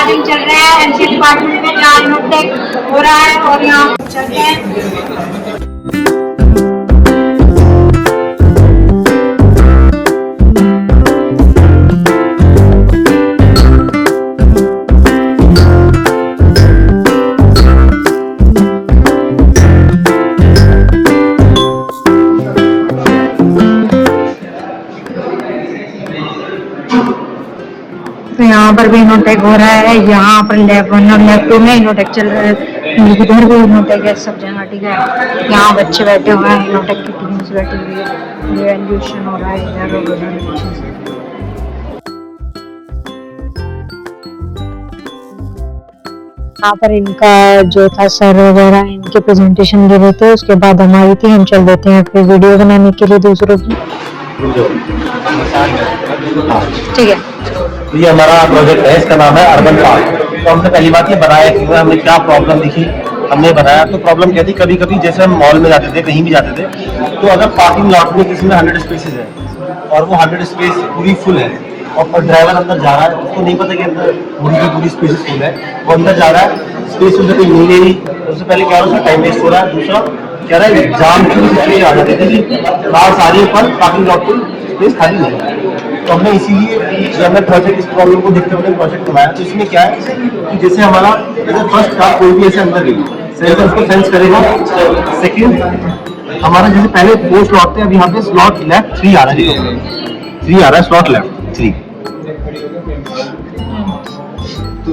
Charging चल रहा है एमसी डिपार्टमेंट में जहाँ इनोटेक हो रहा है और यहाँ चलते हैं। तो यहाँ पर भी इनोटेक हो रहा है, यहाँ पर लैब 1 और लैब 2 में इनोटेक चल रहा है, इधर भी इनोटेक है, सब जगह ठीक है। यहाँ बच्चे बैठे हुए हैं, इनोटेक की टीम्स बैठी हुई है, इवैल्यूएशन हो रहा है इधर और उधर। यहाँ पर इनका जो था सर वगैरह इनके प्रेजेंटेशन दे रहे थे, उसके बाद हमारी थी, हम चल देते हैं फिर वीडियो बनाने के लिए दूसरों की। ठीक है, ये हमारा प्रोजेक्ट है, इसका नाम है अर्बन पार्क। तो हमसे पहली बात ये बनाया कि हमें क्या प्रॉब्लम दिखी, हमने बनाया। तो प्रॉब्लम क्या थी, कभी कभी जैसे हम मॉल में जाते थे, कहीं भी जाते थे, तो अगर पार्किंग लॉट में किसी में 100 स्पेसेस है और वो 100 स्पेस पूरी फुल है और ड्राइवर अंदर जा रहा है, उसको नहीं पता कि अंदर पूरी स्पेसेस फुल है, वो अंदर जा रहा है, स्पेस उसे कोई मिल नहीं रही। सबसे पहले क्या हो रहा है, टाइम वेस्ट हो रहा है। दूसरा कह रहा है जाम की सिचुएशन आ जाती थी कि कार सारी पर पार्किंग लॉट पर स्पेस खाली नहीं है। तो हमने इसीलिए जब हमने प्रोजेक्ट इस प्रॉब्लम को देखते हुए प्रोजेक्ट बनाया। तो इसमें क्या है कि जैसे हमारा फर्स्ट कार कोई भी ऐसे अंदर गई, सेंसर उसको सेंस करेगा। सेकंड हमारा जैसे पहले 4 स्लॉट थे, अब यहाँ पे स्लॉट लेफ्ट 3 आ रहा है, 3 आ रहा है स्लॉट लेफ्ट 3।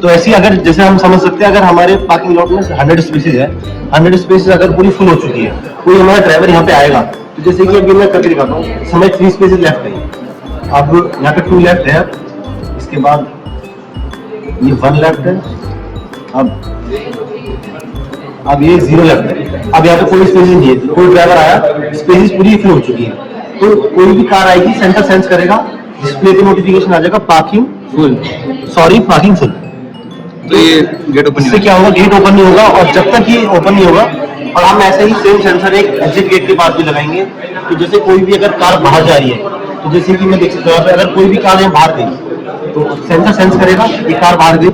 तो ऐसे अगर जैसे हम समझ सकते हैं, अगर हमारे पार्किंग लॉट में 100 स्पेसेस है, 100 स्पेसेस अगर पूरी फुल हो चुकी है, कोई हमारा ड्राइवर यहाँ पे आएगा, तो जैसे कि अभी मैं करके दिखाता हूँ, समय 3 स्पेसेस लेफ्ट है, अब यहाँ पे 2 लेफ्ट है, इसके बाद ये 1 लेफ्ट है, अब ये 0 लेफ्ट है। अब यहाँ पे कोई स्पेस नहीं है, कोई ड्राइवर आया, स्पेसेस पूरी फिल हो चुकी है। तो कोई भी कार आएगी, सेंटर सेंस करेगा, डिस्प्ले पे नोटिफिकेशन आ जाएगा parking full, sorry parking full. तो ये गेट ओपन इससे क्या होगा, गेट ओपन नहीं होगा। और जब तक ये ओपन नहीं होगा, और हम ऐसे ही सेम सेंसर एक एग्जिट गेट के पास भी लगाएंगे, तो जैसे कोई भी अगर कार बाहर जा रही है, तो जैसे कि मैं देख सकता हूँ, अगर कोई भी कार यहाँ बाहर गई, तो सेंसर सेंस करेगा ये कार बाहर गई,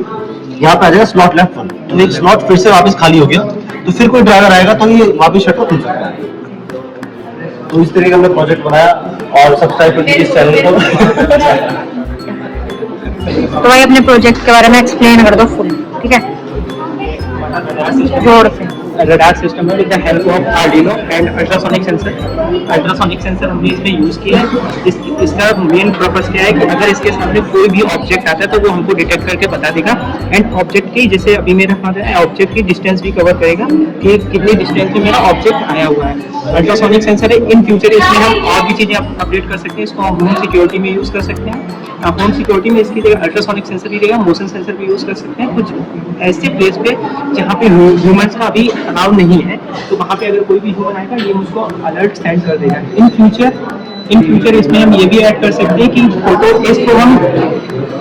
यहाँ पे आ जाएगा स्लॉट लेफ्ट 1, तो एक स्लॉट फिर से वापस खाली हो गया, तो फिर कोई ड्राइवर आएगा तो ये वापस शटर खुल सकता है। तो इस तरीके का हमने प्रोजेक्ट बनाया और सब्सक्राइब कर दीजिए इस चैनल को। तो भाई अपने प्रोजेक्ट के बारे में एक्सप्लेन कर दो फुल, ठीक है, जोर से। रडार सिस्टम है with the help of Arduino and ultrasonic sensor. Ultrasonic sensor हमने इसमें यूज किया है। इसका मेन पर्पस क्या है कि अगर इसके सामने कोई भी ऑब्जेक्ट आता है तो वो हमको डिटेक्ट करके बता देगा, एंड ऑब्जेक्ट की, जैसे अभी मेरे हाथ है, ऑब्जेक्ट की डिस्टेंस भी कवर करेगा कि कितनी डिस्टेंस में मेरा ऑब्जेक्ट आया हुआ है। अल्ट्रासोनिक सेंसर है। इन फ्यूचर इसमें हम और भी चीज़ें अपडेट कर सकते हैं। इसको हम होम सिक्योरिटी में यूज़ कर सकते हैं। होम सिक्योरिटी में इसकी जगह अल्ट्रासोनिक सेंसर की जगह मोशन सेंसर भी यूज़ कर सकते हैं। कुछ ऐसे प्लेस पे जहाँ पे ह्यूमंस का अभी अलाउ नहीं है, तो वहाँ पे अगर कोई भी ह्यूमन आएगा, ये मुझको अलर्ट सेंड कर देगा। इन फ्यूचर इसमें हम ये भी ऐड कर सकते हैं कि फोटो इसको हम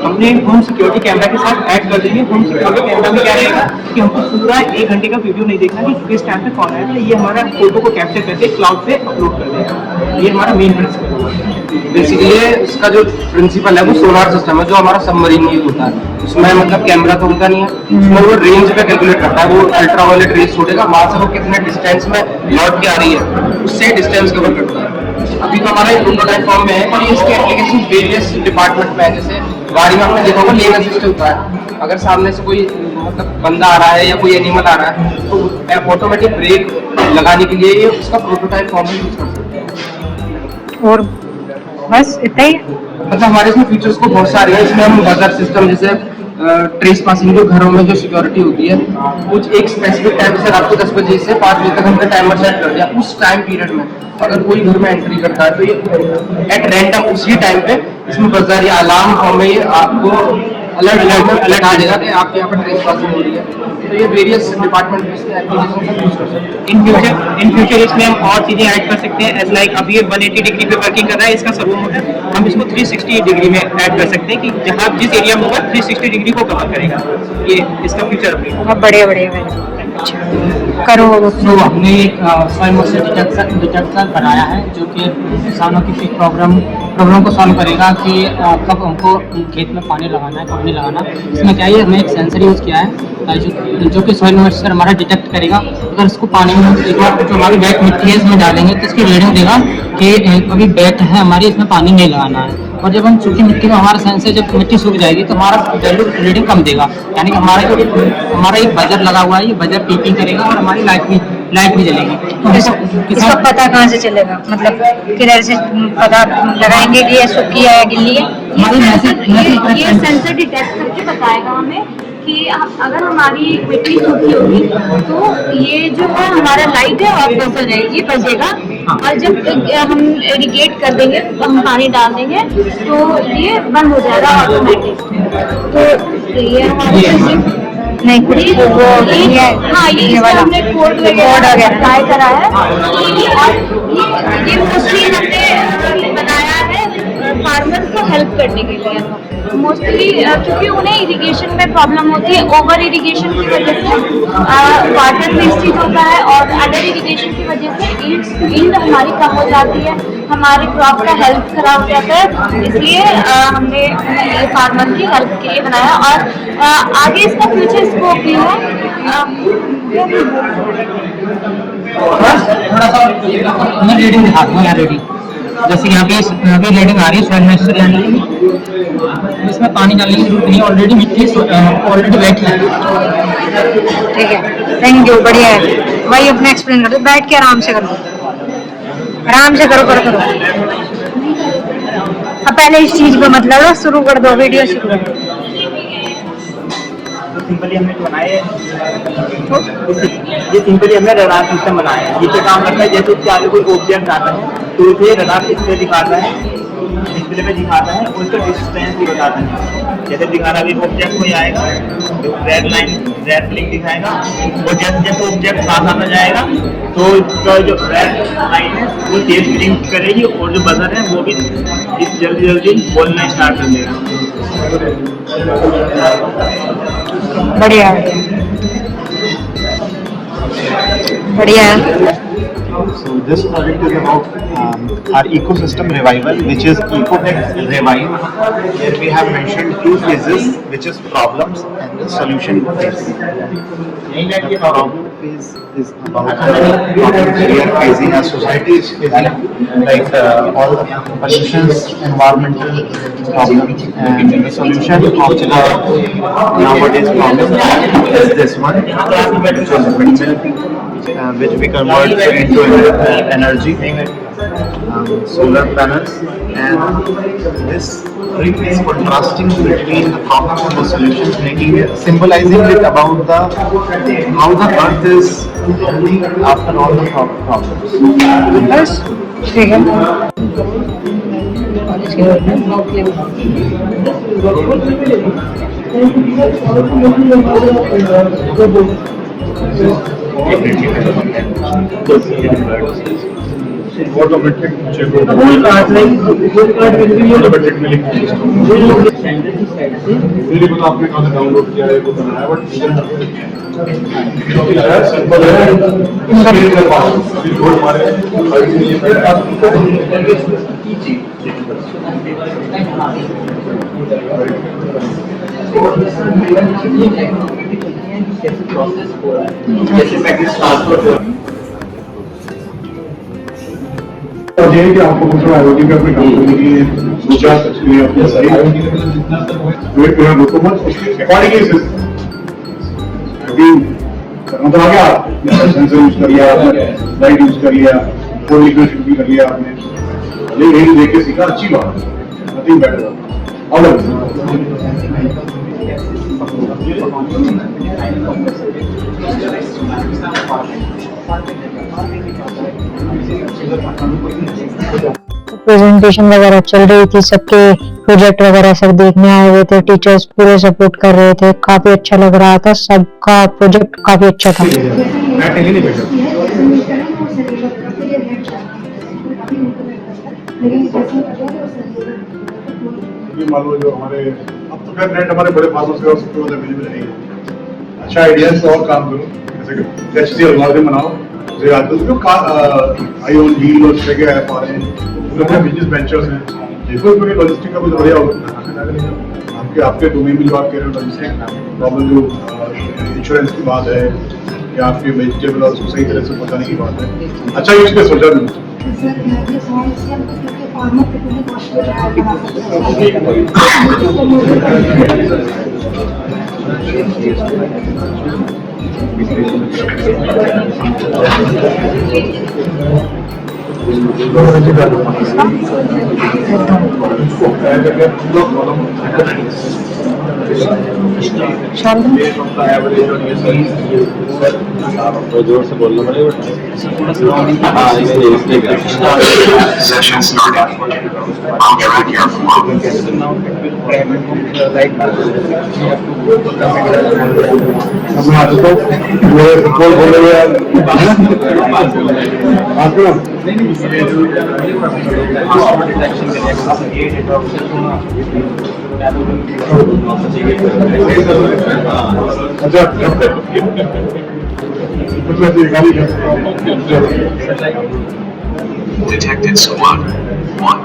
अपने होम सिक्योरिटी कैमरा के साथ ऐड कर देंगे। होम सिक्योरिटी कैमरा में क्या रहेगा कि हमको पूरा 1 घंटे का वीडियो नहीं देखना कि किस टाइम पे कौन आया था, ये हमारा फोटो को कैप्चर करके क्लाउड पे अपलोड कर देगा। ये हमारा मेन प्रिंसिपल है। बेसिकली इसका जो प्रिंसिपल है वो सोलार सिस्टम है, जो हमारा सबमरीन में यूज होता है। उसमें मतलब कैमरा तो होता नहीं है, उसमें वो रेंज पे कैलकुलेट करता है। वो अल्ट्रावायलेट रेज छोड़ेगा, वहां से वो कितने डिस्टेंस में लौट के आ रही है, उससे डिस्टेंस कवर करता है। अभी तो हमारा एक प्रोटोटाइप फॉर्म में है, और ये इसके एप्लीकेशन वेरियस डिपार्टमेंट में है। जैसे गाड़ी में आपने देखा होगा लेन असिस्ट होता है, अगर सामने से कोई मतलब बंदा आ रहा है या कोई एनिमल आ रहा है, तो ऑटोमेटिक ब्रेक लगाने के लिए ये उसका प्रोटोटाइप फॉर्म में यूज कर सकते हैं। और बस इतना ही। मतलब हमारे इसमें फीचर्स को बहुत सारे हैं। इसमें हम बजर सिस्टम, जैसे ट्रेस पासिंग, जो घरों में जो सिक्योरिटी होती है, कुछ एक स्पेसिफिक टाइम से रात को 10 बजे से 5 बजे तक हमने टाइमर सेट कर दिया। उस टाइम पीरियड में अगर कोई घर में एंट्री करता है, तो ये एट रैंडम उसी टाइम पे इसमें बजर या अलार्म फॉर्म में ये आपको अलर्ट आ जाएगा कि आपके यहाँ पर ट्रेस पासिंग हो रही है। तो ये वेरियस डिपार्टमेंट में इसके एप्लीकेशन यूज कर सकते हैं। इन फ्यूचर इसमें हम और चीज़ें ऐड कर सकते हैं। एज लाइक अभी ये 180 डिग्री पे वर्किंग कर रहा है इसका सर्वो मोटर, हम इसको 360 डिग्री में ऐड कर सकते हैं कि जहाँ जिस एरिया में होगा 360 डिग्री को कवर करेगा। ये इसका फ्यूचर अपडेट। बहुत बढ़िया बढ़िया। अच्छा। करो। तो हमने एक सॉइल मॉइस्चर डिटेक्टर बनाया है जो कि किसानों की प्रॉब्लम को सॉल्व करेगा कि कब हमको खेत में पानी लगाना है कब नहीं लगाना। इसमें क्या है, हमने एक सेंसर यूज़ किया है जो कि सॉइल मॉइस्चर हमारा डिटेक्ट करेगा। अगर इसको पानी में एक बार जो हमारी वेट मिट्टी है इसमें डालेंगे तो इसकी रीडिंग देगा कि अभी वेट है हमारी, इसमें पानी नहीं लगाना है। और जब हम सूखी मिट्टी में हमारा सेंसर जब मिट्टी सूख जाएगी तो हमारा वैल्यू रीडिंग कम देगा, यानी कि हमारा एक बजर लगा हुआ है, ये बजर पीपिंग करेगा और हमारी लाइट भी जलेगी। तो इसका पता कहाँ से चलेगा, मतलब किधर से पता लगाएंगे कि ये सूखी है या गिल्ली है? ये सेंसर डिटेक्ट करके बताएगा हमें कि अगर हमारी मिट्टी सूखी होगी तो ये जो है हमारा लाइट है और बस हो जाएगी, बचेगा। और जब हम इरिगेट कर देंगे, हम पानी डाल देंगे तो ये बंद हो जाएगा ऑटोमेटिक। तो ये हमारे नहीं कुछ वो हाँ ये हमने कोड वगैरह अप्लाई करा है। और ये मोस्टली हमने बनाया है फार्मर्स को हेल्प करने के लिए, मोस्टली क्योंकि उन्हें इरिगेशन में प्रॉब्लम होती है। ओवर इरिगेशन की वजह से वाटर वेस्टेज होता है और अंडर इरिगेशन की वजह से यील्ड हमारी कम हो जाती है, हमारे क्रॉप का हेल्थ खराब हो जाता है। इसलिए हमने ये फार्मर की हेल्प के लिए बनाया और आगे इसका फ्यूचर स्कोप भी है। थोड़ा सा मैं रीडिंग दिखाता हूँ, यहाँ रीडिंग जैसे यहाँ पे अभी रीडिंग आ रही है सॉइल मॉइस्चर, यानी इसमें पानी डालने की जरूरत नहीं, ऑलरेडी मिट्टी ऑलरेडी वेट है। ठीक है, थैंक यू, बढ़िया है भाई। अपना एक्सप्लेन कर दो, बैठ के आराम से करो, आराम से करो। अब पहले इस चीज पे मतलब शुरू कर दो, वीडियो शुरू कर दो। तो सिंपली हमने जो बनाया है, ये सिंपली हमने रडार सिस्टम बनाया है। ये क्या काम करता है, जैसे उसके आगे कोई ऑब्जेक्ट आता है तो उसे रडार डिस्प्ले दिखाता है, डिस्प्ले में दिखाता है और उसका डिस्टेंस भी बताता है। जैसे दिखाना भी ऑब्जेक्ट कोई आएगा तो रेड ब्लिंक दिखाएगा और जैसे जैसे ऑब्जेक्ट साथ आता जाएगा तो जो रेड लाइन है वो तेज ब्लिंक करेगी और जो बजर है वो भी जल्दी बोलना स्टार्ट कर देगा। बढ़िया बढ़िया है। So this project is about our ecosystem revival, which is Ecotech Revive, where we have mentioned two phases, which is problems and the solution phase. The problem phase is about problems we are facing as society is facing, like all the pollutions, environmental problems, and the solution of the nowadays problem is this one, which is windmill. Which we convert into energy, solar panels, and this is contrasting between the problems and the solutions, making it, symbolizing it about the how the earth is healthy after all the problems. बस ठीक है। Automatic check automatic मेरे को आपने कहाँ से download किया है वो बनाया बट सिंपल है स्क्रीन कर पास अभी लोड हमारे और ये कि आपको कुछ IoT पे अपने काम करने के लिए सोचा इसलिए आपने सही वेट करना रुको मत अकॉर्डिंगली अभी मतलब आ गया सेंसर यूज कर लिया आपने, लाइट यूज कर लिया, फोन लिक्विड भी कर लिया आपने, यही देख के सीखा, अच्छी बात है, नथिंग बेटर ऑल प्रेजेंटेशन वगैरह चल रही थी, सबके प्रोजेक्ट वगैरह सब देखने आए हुए थे, टीचर्स पूरे सपोर्ट कर रहे थे, काफी अच्छा लग रहा था, सबका प्रोजेक्ट काफी अच्छा था। मान लो जो हमारे अब तो खैर नेट हमारे बड़े फार्मर्स का सबके अवेलेबल नहीं है, अच्छा आइडियाज पे और काम करो, जैसे कि टेस्ट एल्गोरिथम बनाओ, जो आजकल जो आई ऑन व्हील और जगह ऐप आ रहे हैं, उनके अपने बिजनेस वेंचर्स हैं, देखो इसमें लॉजिस्टिक का कुछ बढ़िया होगा। आपके आपके डोमेन में जो आप कह रहे हो लॉजिस्टिक प्रॉब्लम, जो इंश्योरेंस की बात है या आपके वेजिटेबल और सही तरह से पहुंचाने की बात है, अच्छा यूज पे सोचा तुमने? जोर से बोलना पड़ेगा। Session started. On track here for detected squad 1.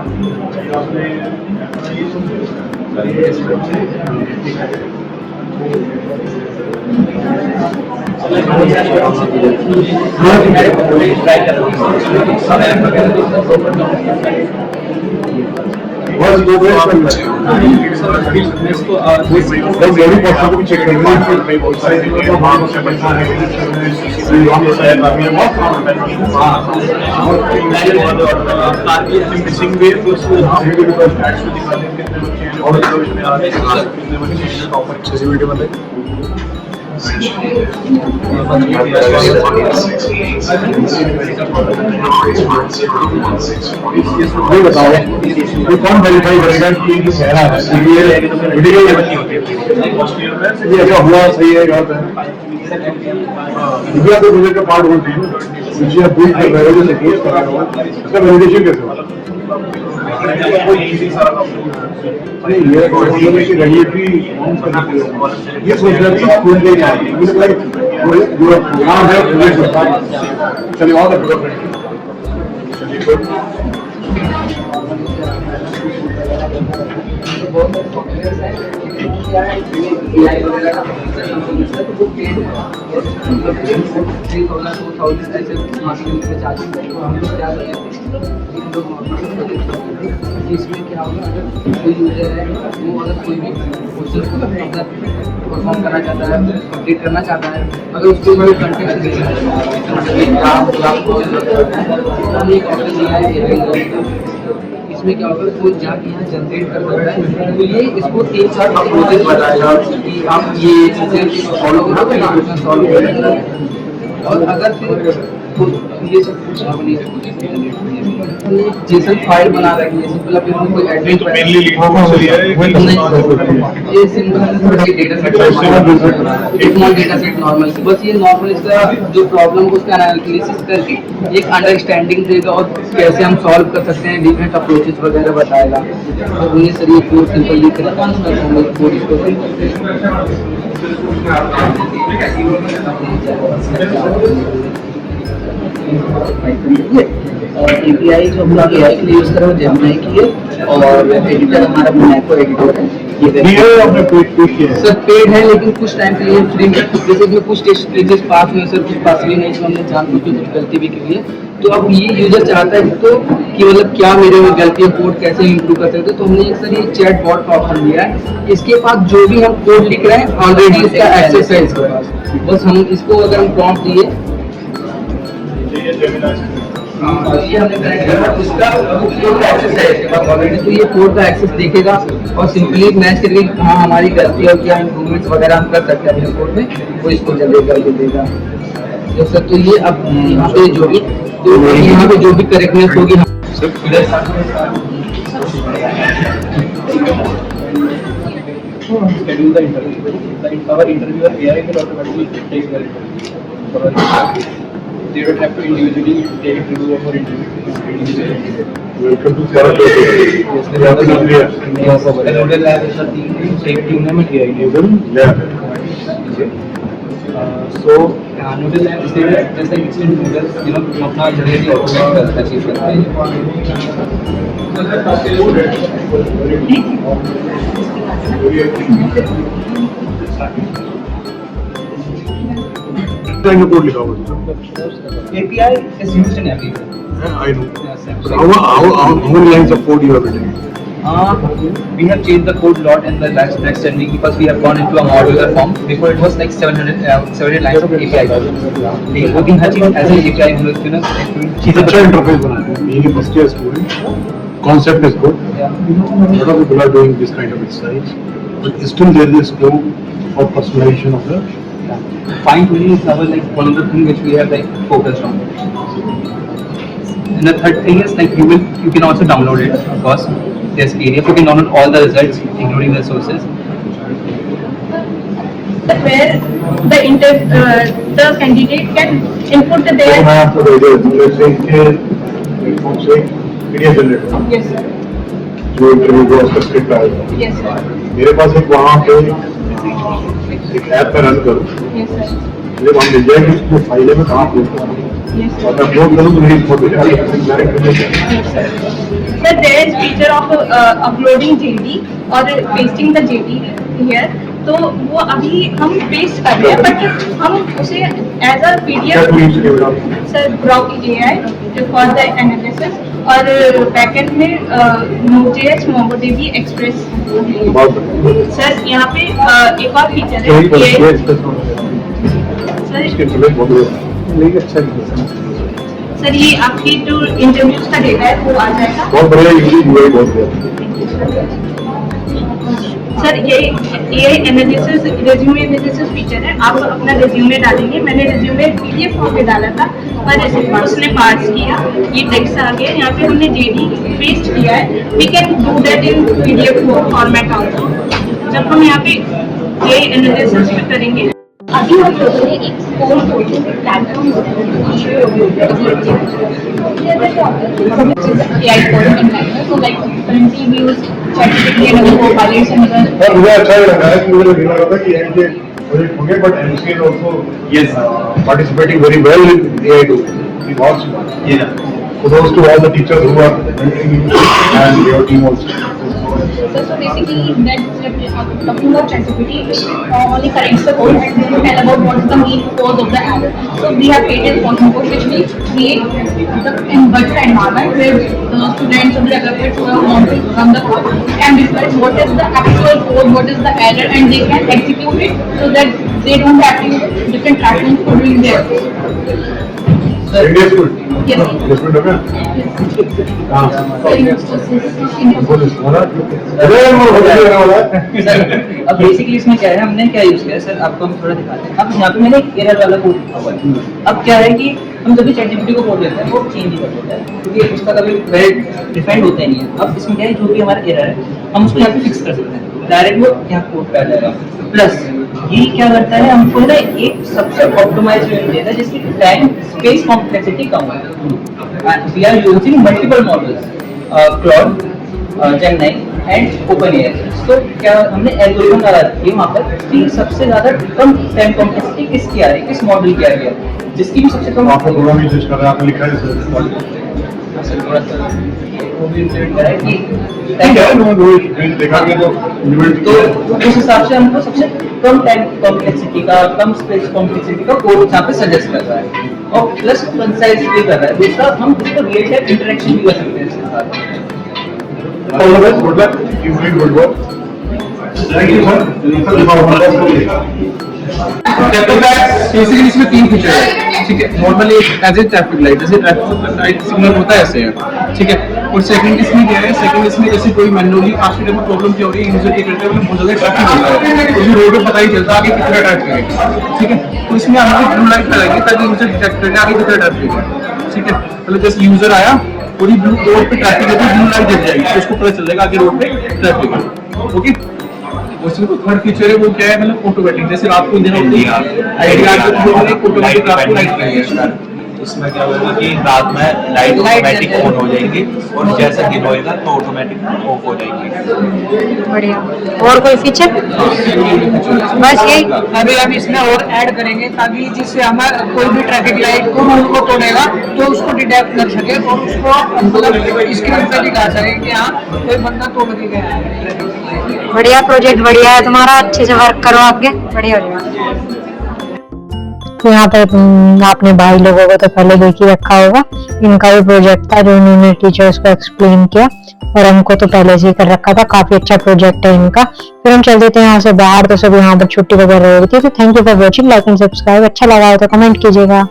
ये बताओ ये कौन वेरीफाई करेगा कि ये सहरा है, ये अच्छा हुआ सही है गलत है? तो मुझे का पार्ट होती है, मुझे आप बिल्ड कर रहे हो, जो सपोर्ट कर रहे हो, इसका वैलिडेशन कैसे होगा? नहीं, ये रेगुलेटरी ये सोच रहा था खुल गई चाहिए, मुझे लाइक जो प्रोग्राम है चलिए और चलिए इसमें क्या होगा, अगर कोई यूजर है वो अगर कोई भी प्रोसेस को परफॉर्म करना चाहता है, कंप्लीट करना चाहता है, अगर उसके ऊपर कंटेंट इसमें क्या होगा, वो जाके यहाँ जनरेट कर सकता है। तो ये इसको 3-4 अप्रोचेस बताएगा कि आप ये चीज़ें फॉलो करो तो ये क्वेश्चन सॉल्व करेंगे। और अगर फिर ये सब कुछ जैसे फाइल बना रखी है सिंपल, अभी कोई एडमिन तो मेनली ये simple data set small data set normal, बस ये नॉर्मल इसका जो प्रॉब्लम को उसका एनालिसिस करके एक अंडरस्टैंडिंग देगा और कैसे हम सॉल्व कर सकते हैं, डिफरेंट अप्रोचेस वगैरह बताएगा। तो उन्हें सर ये कोड सिंपल लिख रखा है, कोड इसको API जो हम लोग AI के लिए यूज कर रहे हैं जेमिनी की है, और एडिटर हमारा मोनाको एडिटर है। ये आपने सर पेड है, लेकिन कुछ टाइम के लिए फ्री में, जैसे कि कुछ टेस्ट केसेस पास हुए सर, कुछ पास भी नहीं, तो हमने जानबूझ के कुछ गलती भी की है। तो अब ये यूजर चाहता है तो कि मतलब क्या मेरे में गलती है, कोड कैसे इंप्रूव कर सकते हैं, तो हमने एक सर ये चैट बॉट का ऑप्शन दिया है। इसके पास जो भी हम कोड लिख रहे हैं ऑलरेडी इसका एक्सेस है इसके पास, बस हम इसको अगर हम प्रॉम्प्ट दिए ये हमने कनेक्ट किया, इसका कोड का एक्सेस है इसके पास ऑलरेडी, तो ये कोड का एक्सेस देखेगा और सिंपली मैच करके हाँ हमारी गलती है और क्या इंप्रूवमेंट्स वगैरह हम कर सकते हैं अपने कोड में, वो इसको जनरेट करके देगा। तो सर तो ये अब यहाँ पे जो भी तो यहाँ पे जो भी करेक्टनेस होगी schedule the interview. Our interviewer AI will automatically take the interview. They don't have to individually take it through for interview. Welcome to Sarah. Yes, safety name and AI. Yeah. So noodle and just like instant noodles, you know, अपना जल्दी achieve करते हैं। में code लिखा हुआ है। API is used in everything. I know. Yes, But how many lines of code you have written? We have changed the code lot in the next journey because we have gone into a modular form. Before it was like 700 lines of API. लेकिन हर चीज as an API हम लोग you know अच्छा interface बनाया है। ये first year student concept is good. A lot of people are doing this kind of exercise, but still there is scope for personalization of the. fine tuning is our like one of the things which we have like focused on. And the third thing is like you can also download it, of course. There's PDF, you can download all the results including the sources. Where the candidate can input तो their. मैं आपको दे देता हूँ। Let's say कि कौन से PDF generator Yes sir. जो interview को उसका स्क्रिप्ट आएगा। Yes sir. मेरे पास एक वहाँ पे एक ऐप पे रन करूँ। Yes sir. मुझे वहाँ मिल जाएगी उसको फाइल में कहाँ अपलोड करना है। Yes sir. और मैं अपलोड करूँ तो मेरी photo direct Sir, there is feature of uploading JD or pasting the JD here. तो वो अभी हम पेस्ट कर रहे हैं, बट हम उसे एज अ क्या PDF टूल्स के बिना sir Grok AI for the analysis और बैकएंड में Node.js, MongoDB, Express। बहुत बढ़िया। सर यहाँ पे एक और फीचर यही पर है ये ये इसका सर इसके इंटरनेट बहुत बढ़िया। लेकिन अच्छा है। सर ये आपकी जो इंटरव्यूज का डेटा है वो आ जाएगा। बहुत बढ़िया यूआई बहुत बढ़िया। सर ये एनालिसिस रेज्यूमे एनालिसिस फीचर है। आप अपना रेज्यूमे डालेंगे, मैंने रेज्यूमे PDF फॉर्म में डाला था पर उसने पार्स किया, ये टेक्स्ट आ गया। यहाँ पे हमने JD पेस्ट किया है। We can do that in PDF format also. जब हम यहाँ पे ये एनालिसिस में करेंगे, अभी हम लोगों ने एक score coaching platform AI coding and so like currently we use ChatGPT and other co-pilots and other. और मुझे अच्छा लगा है कि मुझे लगा था कि एमके प्रोजेक्ट होंगे but MC is also participating very well in AI too. We watch kudos to all the teachers who are mentoring you and your team also. So basically that talking about ChatGPT only corrects the code and tell about what is the main cause of the error. So we have created function code which we create in virtual environment where the students or the developers who want to run the code can discuss what is the actual code, what is the error, and they can execute it so that they don't have to use different platforms for doing their code. India school. Yes. Placement हो गया? हाँ। अरे वो हो गया वाला। Sir अब basically इसमें क्या है, हमने क्या यूज किया है सर, आपको हम थोड़ा दिखाते हैं। अब यहाँ पे मैंने एक एरर वाला कोड लिखा हुआ है। अब क्या है कि हम जब भी ChatGPT को कोड देते हैं वो चेंज ही कर देता है क्योंकि उसका कभी वेल डिफाइंड होता ही नहीं है। अब इसमें क्या है, जो भी हमारा एरर है हम उसको यहाँ पे फिक्स कर सकते हैं, डायरेक्ट वो यहाँ कोड पे आ जाएगा। प्लस ये क्या करता है, हमको ना एक सबसे ऑप्टिमाइज वे देता है जिसकी टाइम स्पेस कॉम्प्लेक्सिटी कम है। We are using multiple models, Claude, Gemini and OpenAI. तो क्या हमने एल्गोरिथम लगा रखी है वहाँ पर कि सबसे ज्यादा कम टाइम कॉम्प्लेक्सिटी किसकी आ रही है, किस मॉडल की आ रही है, जिसकी भी सबसे कम। आपको दोनों भी यूज कर रहे हैं, आपने लिखा है सर थोड़ा सा वो भी इंप्लीमेंट करा है कि ठीक है, देखा गया तो implement तो किया। उस हिसाब से हमको सबसे कम टाइम कॉम्प्लेक्सिटी का, कम स्पेस कॉम्प्लेक्सिटी का कोड यहाँ पे सजेस्ट कर रहा है और प्लस कंसाइज भी कर रहा है। दूसरा हम इसको रियल टाइम इंटरेक्शन भी कर सकते हैं इसके साथ। All the best, good luck, keep doing good work. Thank you sir. Basically इसमें 3 फीचर है, ठीक है। Normally as a traffic light, जैसे ट्रैफिक लाइट सिग्नल होता है ऐसे है, ठीक है। और सेकंड इसमें क्या है, सेकंड इसमें जैसे कोई मैनुअली आज के टाइम में प्रॉब्लम क्या हो रही है, यूजर क्या करते हैं, बहुत ज्यादा ट्रैफिक होता है तो उसे रोड पे पता ही चलता आगे कितना ट्रैफिक है, ठीक है। तो इसमें हमने ब्लू लाइट लगाएंगे ताकि यूजर डिटेक्ट करे आगे कितना ट्रैफिक है, ठीक है। मतलब जैसे यूजर आया पूरी ब्लू रोड पे ट्रैफिक है तो ब्लू लाइट जल जाएगी तो उसको पता चल जाएगा आगे रोड पे ट्रैफिक है, ओके। उसमें तो थर्ड फीचर है वो क्या है, मतलब ऑटोमेटिक, जैसे रात को अंधेरा होता है आइडिया ऑटोमेटिक आपको लाइट इसमें क्या होगा कि रात में लाइट ऑटोमेटिक ऑन हो जाएगी और जैसा दिन होएगा तो ऑटोमेटिक ऑफ हो जाएगी। बढ़िया। और कोई फीचर? बस यही। अभी हम इसमें और ऐड करेंगे ताकि जिससे हमारा कोई भी ट्रैफिक लाइट को रूल को तोड़ेगा तो उसको डिटेक्ट कर सके और उसको मतलब स्क्रीन पे दिखा सके कि हाँ कोई बंदा तोड़ के गया है। बढ़िया प्रोजेक्ट, बढ़िया है तुम्हारा, अच्छे से वर्क करो आगे, बढ़िया हो जाएगा। यहाँ पे आपने भाई लोगों को तो पहले देख ही रखा होगा, इनका भी प्रोजेक्ट था जो उन्होंने टीचर्स को एक्सप्लेन किया और हमको तो पहले से ही कर रखा था। काफी अच्छा प्रोजेक्ट है इनका। फिर हम चल देते हैं यहाँ से बाहर, तो सब यहाँ पर छुट्टी वगैरह हो रही थी। तो thank you for watching, like and subscribe. अच्छा लगा हो तो कमेंट कीजिएगा।